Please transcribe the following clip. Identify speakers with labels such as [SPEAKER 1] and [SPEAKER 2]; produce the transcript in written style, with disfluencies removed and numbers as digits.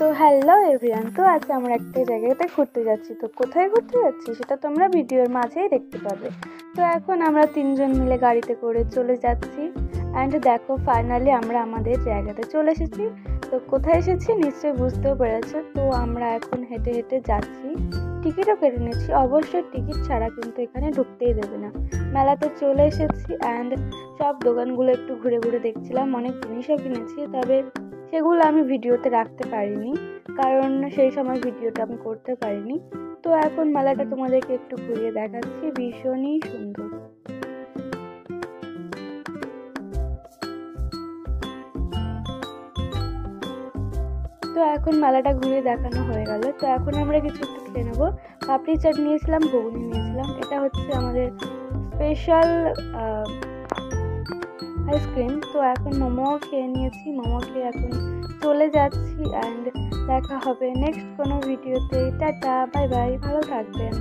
[SPEAKER 1] তো hello everyone, তো আজ আমরা একটা জায়গাতে ঘুরতে যাচ্ছি। তো কোথায় ঘুরতে যাচ্ছি সেটা তোমরা ভিডিওর মাঝেই দেখতে পাবে। তো এখন আমরা তিনজন মিলে গাড়িতে করে চলে যাচ্ছি। অ্যান্ড দেখো, ফাইনালি আমরা আমাদের জায়গাতে চলে এসেছি। তো কোথায় এসেছি নিশ্চয়ই বুঝতেও পেরেছো। তো আমরা এখন হেঁটে হেঁটে যাচ্ছি, টিকিটও কেটে নিচ্ছি। অবশ্যই টিকিট ছাড়া কিন্তু এখানে ঢুকতেই দেবে না। মেলাতে চলে এসেছি অ্যান্ড সব দোকানগুলো একটু ঘুরে ঘুরে দেখছিলাম। অনেক জিনিসও কিনেছি, তবে সেগুলো আমি ভিডিওতে রাখতে পারিনি, কারণ সেই সময় ভিডিওটা আমি করতে পারিনি। তো এখন মেলাটা তোমাদেরকে একটু ঘুরিয়ে দেখাচ্ছি, ভীষণই সুন্দর। তো এখন মেলাটা ঘুরে দেখানো হয়ে গেল। তো এখন আমরা কিছু একটু খেয়ে নেবো। পাপড়ি চাট নিয়েছিলাম, ঘুগনি নিয়েছিলাম। এটা হচ্ছে আমাদের স্পেশাল আইসক্রিম। তো এখন মোমো খেয়ে নিয়েছি, মোমো খেয়ে এখন চলে যাচ্ছি। অ্যান্ড দেখা হবে নেক্সট কোনো ভিডিওতে। টাটা, বাই বাই, ভালো থাকবেন।